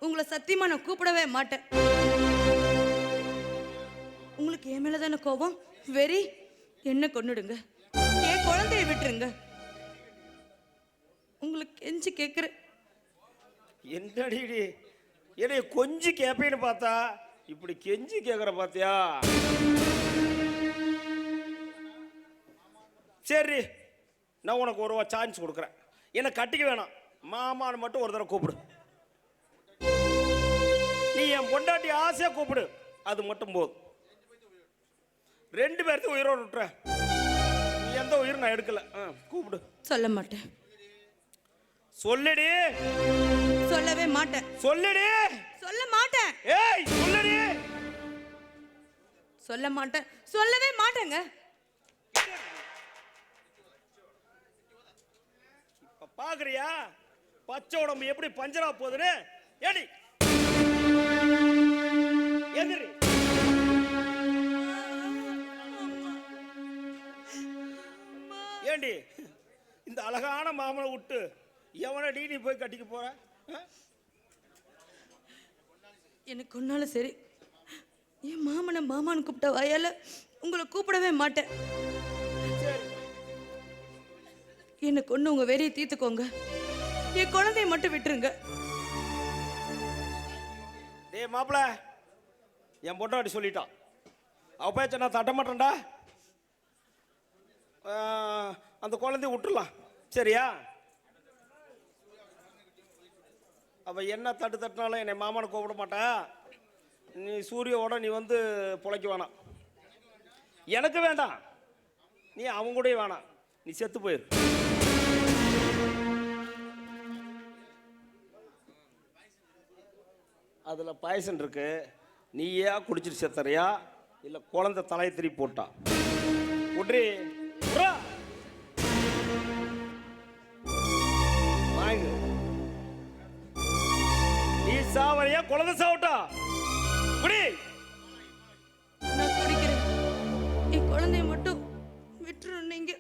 உங்களை சத்தியமா நான் கூப்பிடவே மாட்டேன். உங்களுக்கு என் மேல தானே கோபம்? வெறி என்ன கொன்னுடுங்க, என் குழந்தைய விட்டுருங்க. உங்களுக்கு கெஞ்சி கேட்குறேன். என்னடி என்னைய கொஞ்சம் கேப்பேன்னு பார்த்தா இப்படி கெஞ்சி கேட்குற பார்த்தியா? சரி, நான் உனக்கு ஒரு சான்ஸ் கொடுக்குறேன். என்னை கட்டிக்க வேணாம், மாமான்னு மட்டும் ஒரு தடவை கூப்பிடு. நீ என் பொண்டாட்டி ஆசையா கூப்பிடு, அது மட்டும் போதும். 2 பேர்த்தையும் உயிரோடு விட்டுற. நீ எந்த உயிரும் நான் எடுக்கல. கூப்பிடு. சொல்ல மாட்டேன். சொல்லுடி. சொல்லவே மாட்டேன். சொல்லுடி. சொல்ல மாட்டேன். ஏய் சொல்லுடி. சொல்ல மாட்டேன். சொல்லவே மாட்டேங்க. இப்ப பாக்குறியா பச்சை உடம்பு எப்படி பஞ்சரா போகுதுன்னு? ஏடி எதிரி. ஏண்டி இந்த அழகான மாமனை விட்டு எவனடி நீ போய் கட்டிக்க போற? எனக்கு ஒன்னாலும் சரி, என் மாமனை மாமான்னு கூப்பிட்ட வாயால உங்களை கூப்பிடவே மாட்டேன். எனக்கு ஒண்ணு உங்க வெறியை தீர்த்துக்கோங்க, என் குழந்தைய மட்டும் விட்டுருங்க. டேய் மாப்பிள, என் பொண்டாட்டி சொல்லிட்டான், அவ பேச்ச நான் தட்ட மாட்டேன்டா. அந்த குழந்தைய விட்டுடலாம், சரியா? அவ என்ன தட்டினாலும் என்னை மாமனை கூப்பிட மாட்டா. நீ சூரியோட நீ வந்து பிழைக்க வேணாம், எனக்கு வேண்டாம். நீ அவங்க கூட வேணாம், நீ செத்து போயிரு. அதில் பாயசன் இருக்கு, நீயா குடிச்சிட்டு செத்தறியா இல்லை குழந்தை தலையை திருப்பி போட்டா? குட்ரி வாங்கு. நீ சாவறியா குழந்தை சாவட்டா? குடி. நான் குடிக்கிறேன், என் குழந்தைய மட்டும் விட்டுரும். நீங்க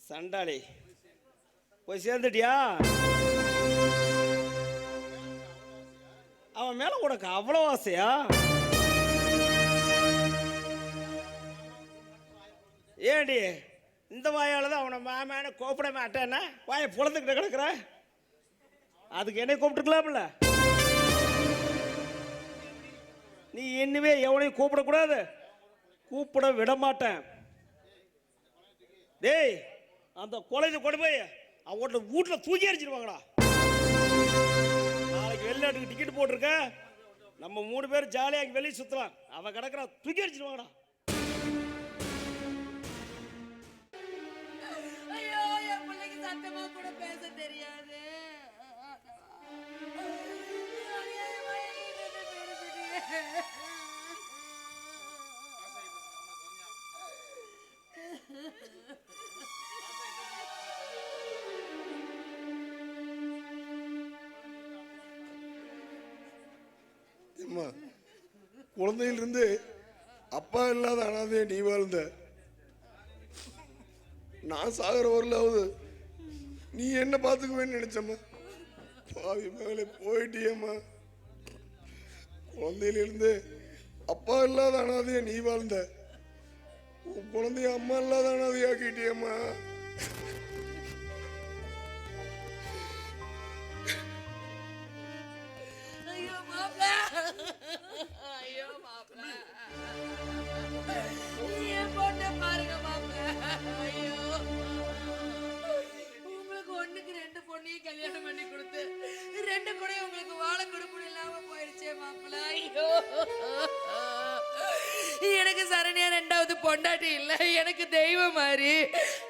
சண்டாளி போய் சேர்ந்துட்டியா? அவன் மேல உனக்கு அவ்வளோ ஆசையா? ஏண்டி இந்த வாயால தான் அவனை மாமான கூப்பிட மாட்டேன்னா வாயை புலந்துக்கிட்ட கிடக்குற? அதுக்கு என்னை கூப்பிட்டுக்கலாம்ல. நீ இன்னுமே எவனையும் கூப்பிடக்கூடாது, கூப்பிட விட மாட்டேன். டேய் அந்த குழந்தை கொண்டு போய் அவங்களோட வீட்டில் தூக்கி அடிச்சிருவாங்கடா. நாளைக்கு வெளிநாட்டுக்கு டிக்கெட் போட்டிருக்க, நம்ம 3 பேர் ஜாலியாக வெளியே சுற்றலாம். அவன் கிடக்குறா, தூக்கி அடிச்சிருவாங்கடா. ஐயோ, என் பிள்ளைக்கு சத்தமா கூட பேச தெரியாது. அம்மா, குழந்தையிலிருந்து அப்பா இல்லாத அனாதைய நீ வாழ்ந்த, நான் சாகிற வரலாவது நீ என்ன பார்த்துக்குவேன்னு நினைச்சம்மா. பாவி மகளே, போயிட்டியம்மா. குழந்தையிலிருந்து அப்பா இல்லாத அனாதைய நீ வாழ்ந்த, உன் குழந்தைய அம்மா இல்லாத அனாதையாக்கிட்டியம்மா. ஐயோ மாப்ள, ஐயோ மாப்ள, என் பொண்ணை பாருங்க மாப்ள. ஐயோ, உங்களுக்கு 1க்கு 2 பொண்ணையும் கல்யாணம் பண்ணி கொடுத்து 2 கூட உங்களுக்கு வாழ கொடுப்பு இல்லாம போயிடுச்சே மாப்ள. ஐயோ, எனக்கு சரண்யா ரெண்டாவது பொண்டாட்டி இல்லை, எனக்கு தெய்வம் மாதிரி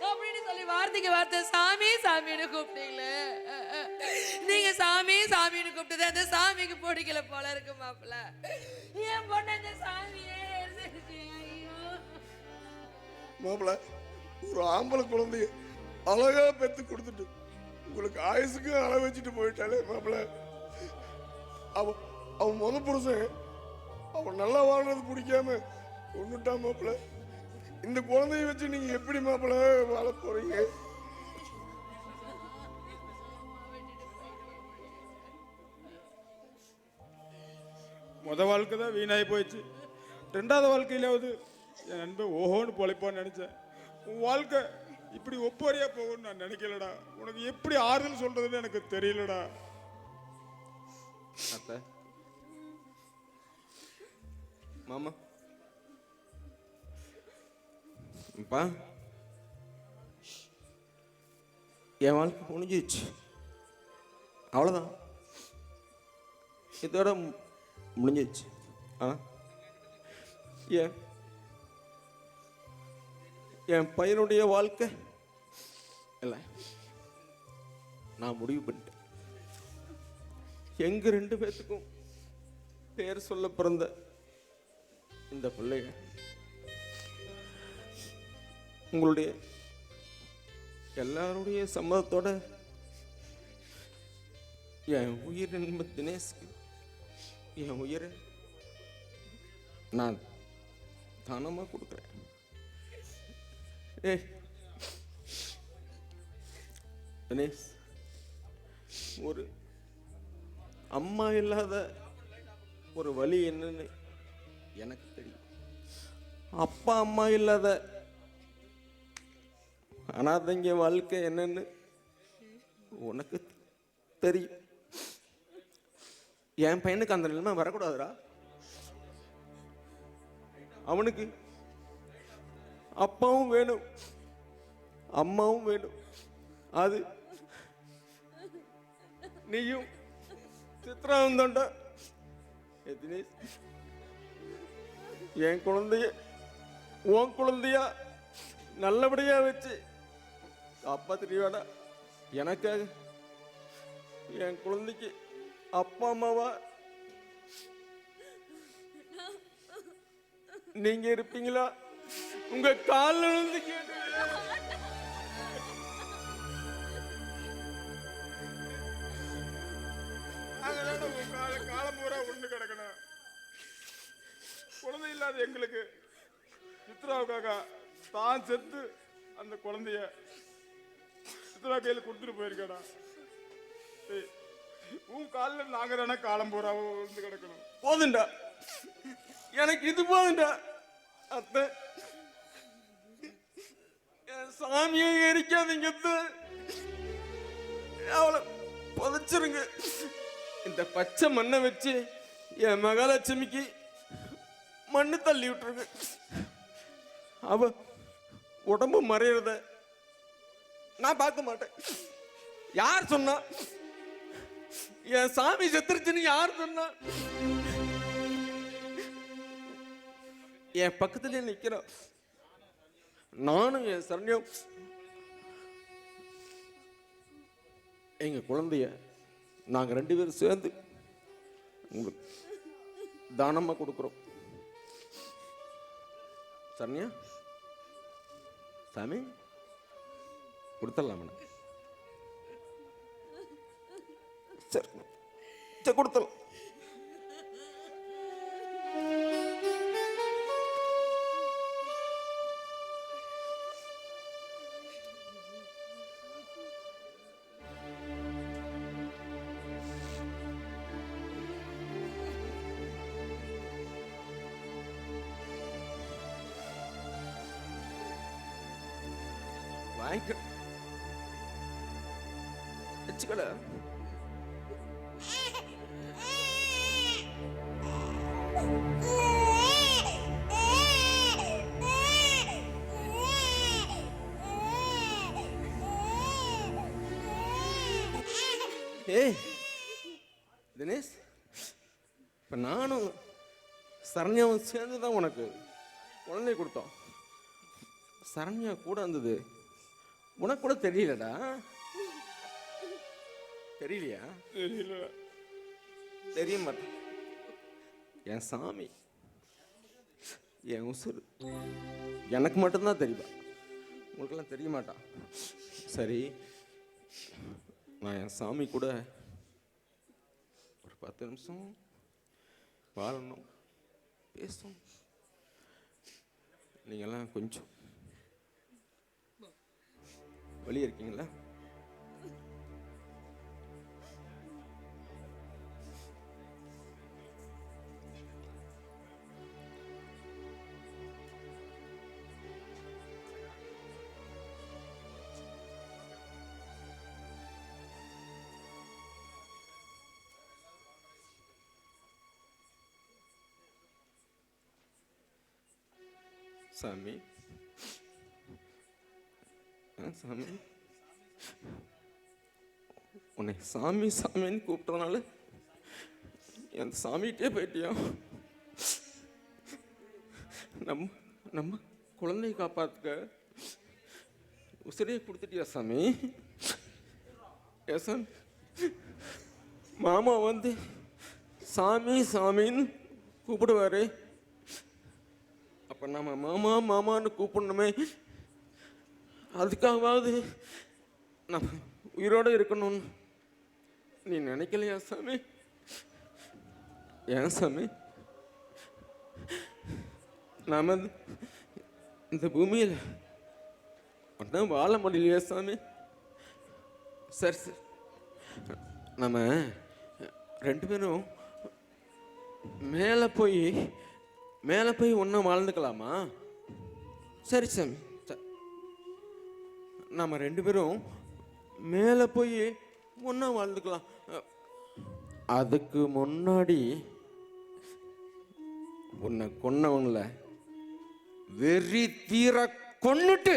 அப்படின்னு சொல்லி வார்த்தைக்கு வார்த்தை சாமி சாமின்னு கூப்பிட்டீங்களே. நீங்க சாமி சாமின்னு கூப்பிட்டது அந்த சாமிக்கு பிடிக்கல போல இருக்கு மாப்பிள்ள. என் பொண்ணு அந்த சாமியே எடுத்துக்கிச்சு. ஐயோ மாப்பிள்ள, ஒரு ஆம்பளை குழந்தைய அழகா பெத்து கொடுத்துட்டு உங்களுக்கு ஆயுசுக்கு அள வச்சுட்டு போயிட்டாலே மாப்பிள்ள. அவன் முத புருஷன் அவன் நல்லா வாழ்றது பிடிக்காம ஒண்ணுட்டான் மாப்பிள்ள. இந்த குழந்தைய வச்சு நீங்க எப்படி மாப்பிள்ள வாழ போறீங்க? வாழ்க்கை தான் வீணாகி போயிடுச்சு. ரெண்டாவது வாழ்க்கையிலாவது என் நண்பன் ஓஹோன்னு பொழைப்பான்னு நினைச்சேன். உன் வாழ்க்கை இப்படி ஒப்போரியா போகும்னு நான் நினைக்கலடா. உனக்கு எப்படி ஆறுதல் சொல்றதுன்னு எனக்கு தெரியலடா. அத்தை, மாமா, அப்பா, என் வாழ்க்கை முடிஞ்சிச்சு, அவ்வளோதான், இதோட முடிஞ்சிச்சு. என் பையனுடைய வாழ்க்கை இல்லை, நான் முடிவு பண்ணிட்டேன். எங்க ரெண்டு பேர்த்துக்கும் பேர் சொல்ல பிறந்த இந்த பிள்ளைங்க உங்களுடைய எல்லாருடைய சம்மதத்தோட என் உயிர் நண்ப தினேஷ்க்கு என் உயிரை நான் தானமாக கொடுக்குறேன். தினேஷ், ஒரு அம்மா இல்லாத ஒரு வலி என்னன்னு எனக்கு தெரியும். அப்பா அம்மா இல்லாத அனாதைங்க வாழ்க்கை என்னன்னு உனக்கு தெரியும். என் பையனுக்கு அந்த நிலைமை வரக்கூடாதுடா. அவனுக்கு அப்பாவும் வேணும், அம்மாவும் வேணும். அது நீயும் சித்ராவும் தான்டா. தினேஷ், என் குழந்தைய உன் குழந்தையா நல்லபடியா வச்சு காப்பாத்திடுவாடா. எனக்காக என் குழந்தைக்கு அப்பா அம்மாவா நீங்க இருப்பீங்களா? உங்க காலில் விழுந்து கேட்டு காலம் பூரா ஒண்ணு கிடக்கணும். குழந்தை இல்லாத எங்களுக்கு சித்ராவுக்காக தான் செத்து அந்த குழந்தைய சித்ரா கையில கொடுத்துட்டு போயிருக்கடா. உன் காலில் நாங்க தானே காலம் பூரா வந்து கிடக்கணும். போதுண்டா, எனக்கு இது போதுண்டா. அத்தை, என் சாமியை எரிக்காதீங்க, அவளை புதைச்சிருங்க. இந்த பச்சை மண்ணை வச்சு என் மகாலட்சுமிக்கு மண்ணு தள்ளி விட்டுருங்க. அவ உடம்பு மறையிறத நான் பார்க்க மாட்டேன். யார் சொன்னா என் சாமி செத்துருச்சுன்னு? யார் சொன்னா? என் பக்கத்துல நிக்கிறோம் நானும் என் சரண்யம் எங்க குழந்தைய நாங்க ரெண்டு பேரும் சேர்ந்து உங்களுக்கு தானமா கொடுக்குறோம். சரண்யா, சாமி கொடுத்துடலாம். சரி, சரி, கொடுத்துடலாம். வாங்கிக்க வச்சுக்கல. ஏய் தினேஷ், இப்ப நானும் சரண்யாவும் சேர்ந்துதான் உனக்கு குழந்தை கொடுத்தோம். சரண்யா கூட இருந்தது. உனக்கு கூட தெரியலடா. தெரியலையா? தெரியல. தெரிய மாட்டேன். என் சாமி, என் உசுறு எனக்கு மட்டும்தான் தெரியுமா, உங்களுக்கெல்லாம் தெரிய மாட்டான். சரி, நான் என் சாமி கூட ஒரு 10 நிமிஷம் வாழணும், பேசணும். நீங்கள்லாம் கொஞ்சம் வெளியே இருக்கீங்களா? சாமி, சாமி, உன்னை சாமி சாமின்னு கூப்பிட்டதுனால என் சாமிகிட்டே போயிட்டியா? நம்ம நம்ம குழந்தைய காப்பாத்துக்க உசிரியை கொடுத்துட்டியா சாமி? ஏன் சாமி? மாமா வந்து சாமி சாமின்னு கூப்பிடுவாரு. அப்போ நம்ம மாமா மாமான்னு கூப்பிடணுமே, அதுக்காகவாவது நம்ம உயிரோடு இருக்கணும்னு நீ நினைக்கலையா சாமி? ஏன் சாமி? நாம இந்த பூமியில் ஒன்றும் வாழ முடியலையா சாமி? சரி சரி, நம்ம 2 பேரும் மேலே போய் ஒன்றும் வாழ்ந்துக்கலாமா? சரி சாமி, நம்ம 2 பேரும் மேலே போய் ஒன்றா வாழ்ந்துக்கலாம். அதுக்கு முன்னாடி உன்னை கொன்னவங்கள வெறி தீர கொன்னுட்டு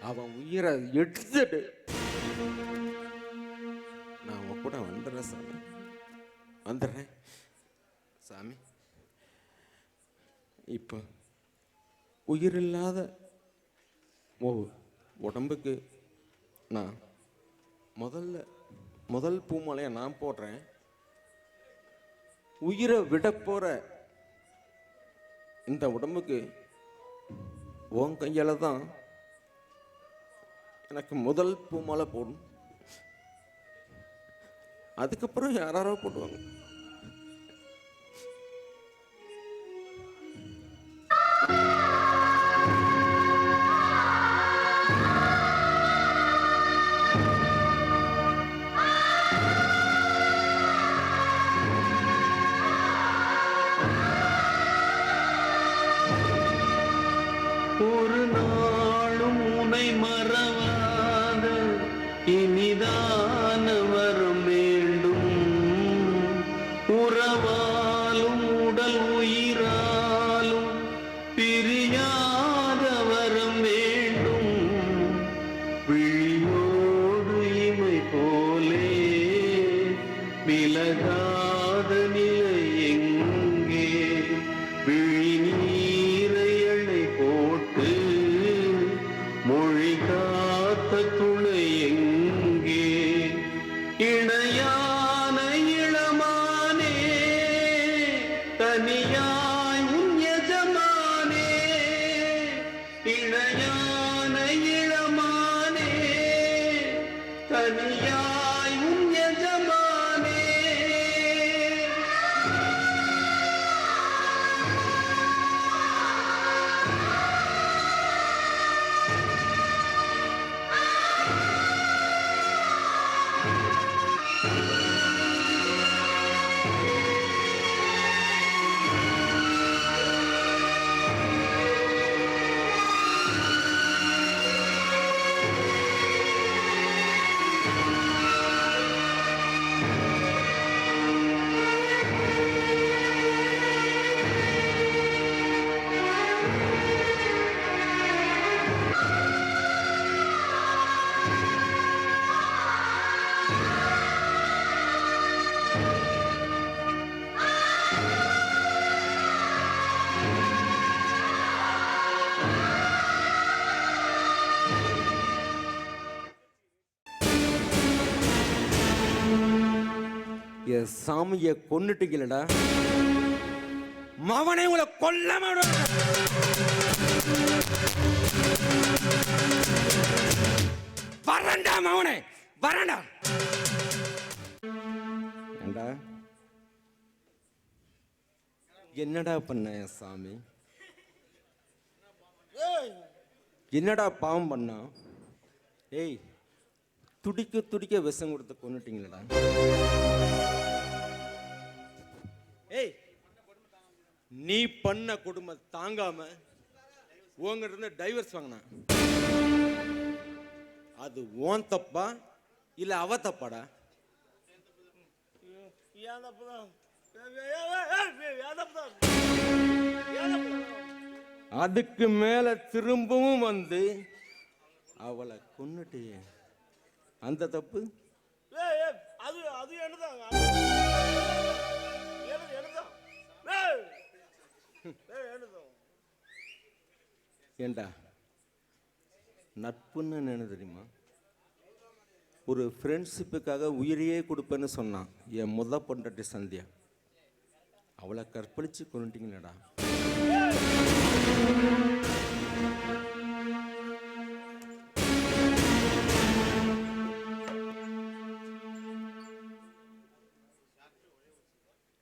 அவன் உயிரை எடுத்துட்டு நான் உன் கூட வந்துடுறேன் சாமி, வந்துடுறேன் சாமி. இப்போ உயிரில்லாத உடம்புக்கு நான் முதல் பூமாலையை நான் போடுறேன். உயிரை விட போற இந்த உடம்புக்கு உன் கையால தான் எனக்கு முதல் பூமாலை போடும். அதுக்கப்புறம் யாரோ போடுவாங்க. ஒரு நாளும் உனை மறவாத இனிதான வரம் வேண்டும். உறவாலும் உடல் உயிராலும் பிரியாத வரம் வேண்டும். விழியோடு இமை போலே விலகாத நிலை எங்கே? விழி நீரை அணை போட்டு மொழி காத்த துணை எங்கே? இணையான இளமானே தனியாய் உன் எஜமானே. இணையான இளமானே தனியாய் உன் எஜமானே. என் சாமியை கொன்னுட்டீங்களடா. மவனை உங்களை கொல்லாம வரண்டா, மவனே வரண்டா. ஏண்டா என்னடா பண்ண என் சாமி? என்னடா பாவம் பண்ணா? ஏய், துடிக்க துடிக்க விஷம் கொடுத்து கொன்னுட்டீங்களடா. ஏய், நீ பண்ண கொடுமை தாங்காம உங்ககிட்ட இருந்து டைவர்ஸ் வாங்கின. அது ஓன் தப்பா இல்ல அவ தப்பாடா? அதுக்கு மேல திரும்பவும் வந்து அவளை கொன்னுட்டு அந்த தப்பு அது அது என்னதான் ஏண்டா நட்புன்னு என்ன தெரியுமா? ஒரு ஃப்ரெண்ட்ஷிப்புக்காக உயிரையே கொடுப்பேன்னு சொன்னான் என் முத பொண்டாட்டி சந்தியா. அவளை கற்பழிச்சு கொண்டுட்டீங்கடா.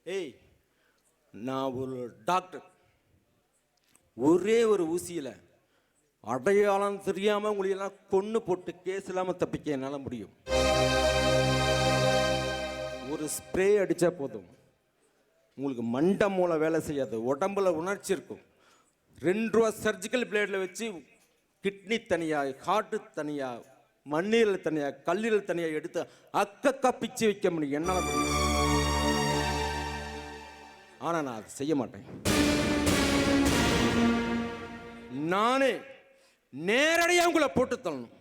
ஏய், நான் ஒரு டாக்டர். ஒரே ஒரு ஊசியில அடையாளம் தெரியாம உங்களையெல்லாம் கொன்னு போட்டு கேஸ் இல்லாம தப்பிக்க என்னால முடியும். ஒரு ஸ்ப்ரே அடிச்சா போதும், உங்களுக்கு மண்டை மூளை வேலை செய்யாது, உடம்புல உணர்ச்சி இருக்கும். 2 ரூபா சர்ஜிக்கல் பிளேடில் வச்சு கிட்னி தனியா, ஹார்ட்டு தனியா, மண்ணீரல் தனியா, கல்லீரல் தனியா எடுத்து அக்கக்கா பிச்சு வைக்க முடியும் என்னால் முடியும். ஆனா நான் அதை செய்ய மாட்டேன். நானே நேரடியாக உங்களை போட்டு தள்ளணும்.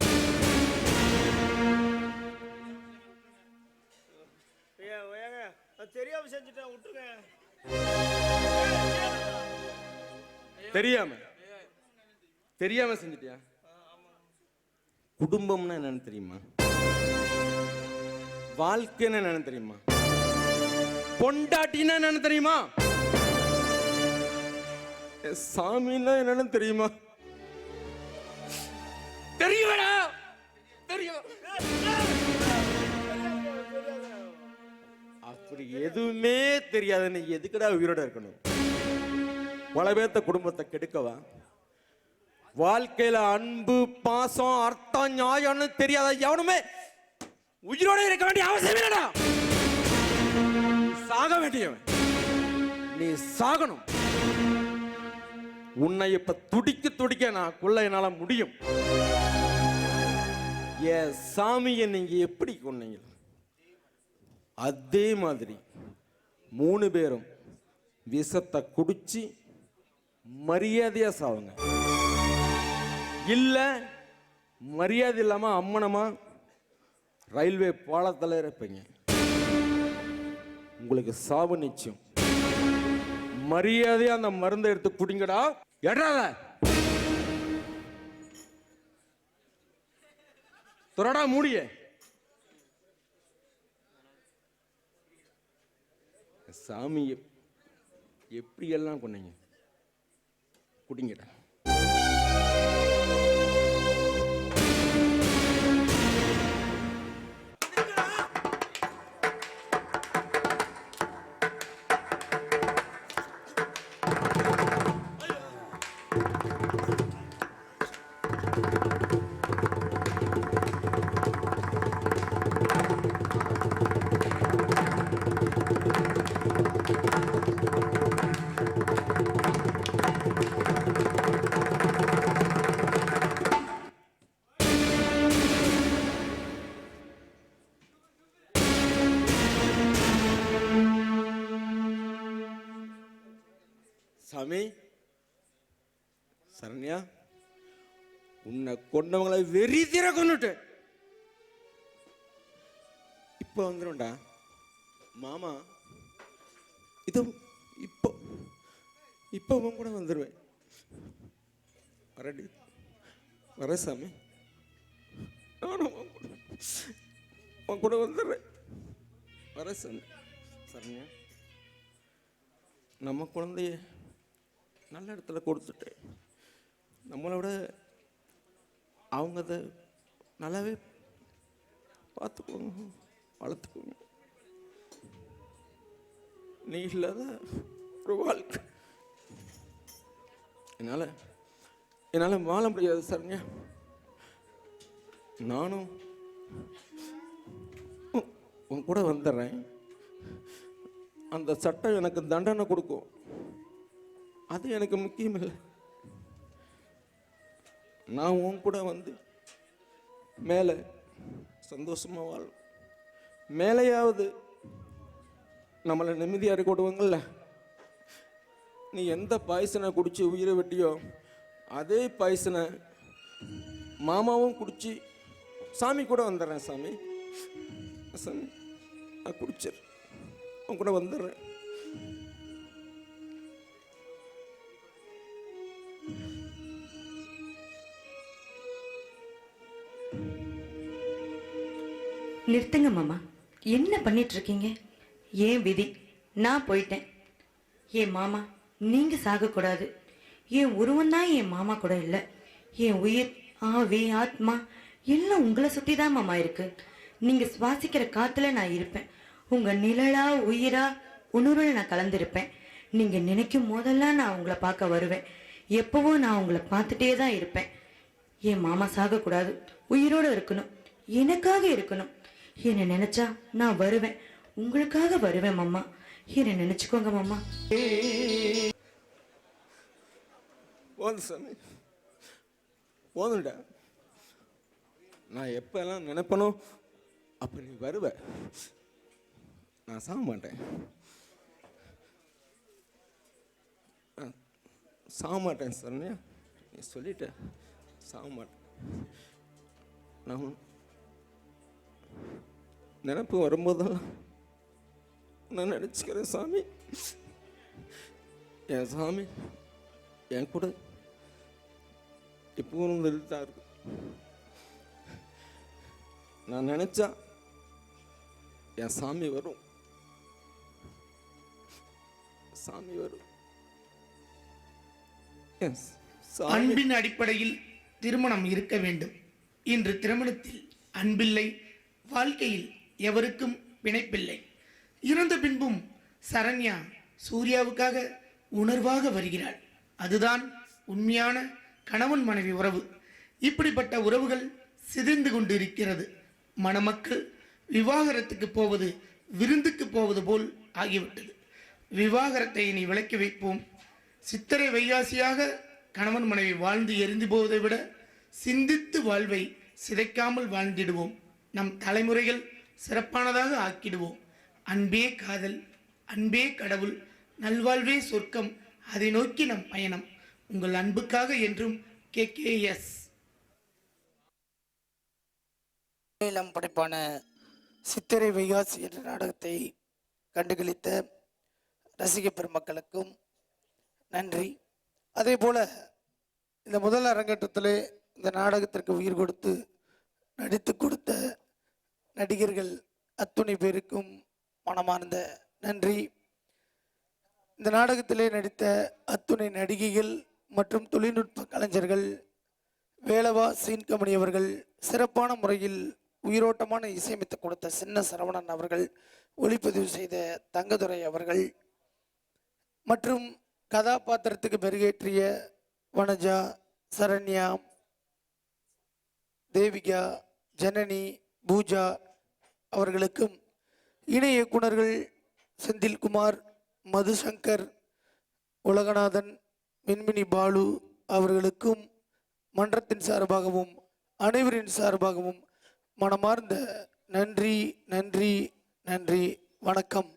தெரியாம செஞ்சுட்டேன், விட்டுருங்க. தெரியாம செஞ்சுட்டியா? குடும்பம்னா என்னன்னு தெரியுமா? வாழ்க்கைன்னு என்னன்னு தெரியுமா? பொண்டாட்டினா என்னன்னு தெரியுமா? சாமின்னா என்னன்னு தெரியுமா? தெரியுமாடா? தெரியும். அப்படி எதுவுமே தெரியாத நீ எதுக்குடா உயிரோட இருக்கணும்? பல பேர்த்த குடும்பத்தை கெடுக்கவா? வாழ்க்கையில அன்பு, பாசம், அர்த்தம், நியாயம்னு தெரியாத எவனுமே உயிரோட இருக்க வேண்டிய அவசியம் இல்லடா. சாக வேண்டியவன் நீ சாகணும். உன்னை இப்ப துடிக்க துடிக்க நான் கொள்ள என்னால முடியும். என் சாமியை நீங்க எப்படி கொன்னீங்க அதே மாதிரி 3 பேரும் விஷத்தை குடிச்சு மரியாதையா சாவுங்க. இல்ல மரியாதை இல்லாம அம்மனமா ரயில்வே பாலத்தில் இருப்பீங்க. உங்களுக்கு சாவு நிச்சயம். மரியாதையா அந்த மருந்தை எடுத்து குடிங்கடா. எடாத துறடா மூடிய. சாமி எப்படி எல்லாம் கொன்னீங்க, குடிங்கடா. சாமி, சரண்யா, உன்னை கொண்டவங்களை வெறி தீர கொண்டுட்டு இப்ப வந்துடும்டா மாமா. இது இப்போ இப்போ உன் கூட வந்துடுவேன். வரடி, வர சாமி. நானும் உன் கூட வந்துடுறேன். வர சாமி. சரண்யா, நம்ம குழந்தைய நல்ல இடத்துல கொடுத்துட்டு நம்மளோட அவங்க அதை நல்லாவே பார்த்துக்கோங்க, வளர்த்துக்கோங்க. நீ இல்லாத ஒரு வாழ்க்கை என்னால் வாழ முடியாது சரண்யா. நானும் உன் கூட வந்துடுறேன். அந்த சட்டம் எனக்கு தண்டனை கொடுக்கும், அது எனக்கு முக்கியம் இல்லை. நான் உன் கூட வந்து மேலே சந்தோஷமாக வாழும். மேலேயாவது நம்மளை நிம்மதியாக இருக்க விடுவாங்கள்ல. நீ எந்த பாய்சனை குடிச்சு உயிரை வெட்டியோ அதே பாய்சனை மாமாவும் குடிச்சு சாமி கூட வந்துடுறேன். சாமி சாமி நான் குடிச்சிரு, உன் கூட வந்துடுறேன். நிறுத்துங்க மாமா, என்ன பண்ணிட்டு இருக்கீங்க? ஏன் விதி, நான் போயிட்டேன். என் மாமா நீங்க சாகக்கூடாது. என் உருவம் தான் என் மாமா கூட இல்லை. என் உயிர், ஆவி, ஆத்மா எல்லாம் உங்களை சுற்றி தான் மாமா இருக்கு. நீங்க சுவாசிக்கிற காத்துல நான் இருப்பேன். உங்க நிழலா உயிரா உணர்வுல நான் கலந்திருப்பேன். நீங்க நினைக்கும் போதெல்லாம் நான் உங்களை பார்க்க வருவேன். எப்பவும் நான் உங்களை பார்த்துட்டே தான் இருப்பேன். என் மாமா சாகக்கூடாது, உயிரோட இருக்கணும், எனக்காக இருக்கணும். என்னை நினைச்சா நான் வருவேன், உங்களுக்காக வருவேன் மாமா. என்னை நினைச்சுக்கோங்க மாமா. போதும் சாமி, போதும்டா. நான் எப்பெல்லாம் நினைப்பனோ அப்போ நீ வருவ. நான் சாக மாட்டேன், சாக மாட்டேன் சரண்யா. நீ சொல்லிட்ட, சாக மாட்டேன். நான் நினப்பு வரும்போதெல்லாம் நான் நினச்சிக்கிறேன் சாமி. என் சாமி என் கூட இப்பவும் தான் இருக்கு. நான் நினைச்சா என் சாமி வரும், சாமி வரும். அன்பின் அடிப்படையில் திருமணம் இருக்க வேண்டும். இன்று திருமணத்தில் அன்பில்லை, வாழ்க்கையில் எவருக்கும் பிணைப்பில்லை. இறந்த பின்பும் சரண்யா சூர்யாவுக்காக உணர்வாக வருகிறாள். அதுதான் உண்மையான கணவன் மனைவி உறவு. இப்படிப்பட்ட உறவுகள் சிதைந்து கொண்டு இருக்கிறது. மணமக்கள் விவாகரத்துக்கு போவது விருந்துக்கு போவது போல் ஆகிவிட்டது. விவாகரத்தை இனி விலக்கி வைப்போம். சித்திரை வைகாசியாக கணவன் மனைவி வாழ்ந்து எரிந்து போவதை விட சிந்தித்து வாழ்வை சிதைக்காமல் வாழ்ந்திடுவோம். நம் தலைமுறைகள் சிறப்பானதாக ஆக்கிடுவோம். அன்பே காதல், அன்பே கடவுள், நல்வாழ்வே சொர்க்கம், அதை நோக்கி நம் பயணம். உங்கள் அன்புக்காக என்றும் KKS. இளம் படைப்பான சித்திரை வைகாசி என்ற நாடகத்தை கண்டுகளித்த ரசிக பெருமக்களுக்கும் நன்றி. அதே போல இந்த முதல் அரங்கேற்றத்திலே இந்த நாடகத்திற்கு உயிர் கொடுத்து நடித்து கொடுத்த நடிகர்கள் அத்துணை பேருக்கும் மனமார்ந்த நன்றி. இந்த நாடகத்திலே நடித்த அத்துணை நடிகைகள் மற்றும் தொழில்நுட்ப கலைஞர்கள், வேலவா சீன்கமணி அவர்கள், சிறப்பான முறையில் உயிரோட்டமான இசையமைத்து கொடுத்த சின்ன சரவணன் அவர்கள், ஒளிப்பதிவு செய்த தங்கதுரை அவர்கள் மற்றும் கதாபாத்திரத்துக்கு மெருகேற்றிய வனஜா, சரண்யா, தேவிகா, ஜனனி, பூஜா அவர்களுக்கும், இணை இயக்குனர்கள் செந்தில்குமார், மதுசங்கர், உலகநாதன், மின்மினி பாலு அவர்களுக்கும் மன்றத்தின் சார்பாகவும் அனைவரின் சார்பாகவும் மனமார்ந்த நன்றி நன்றி நன்றி. வணக்கம்.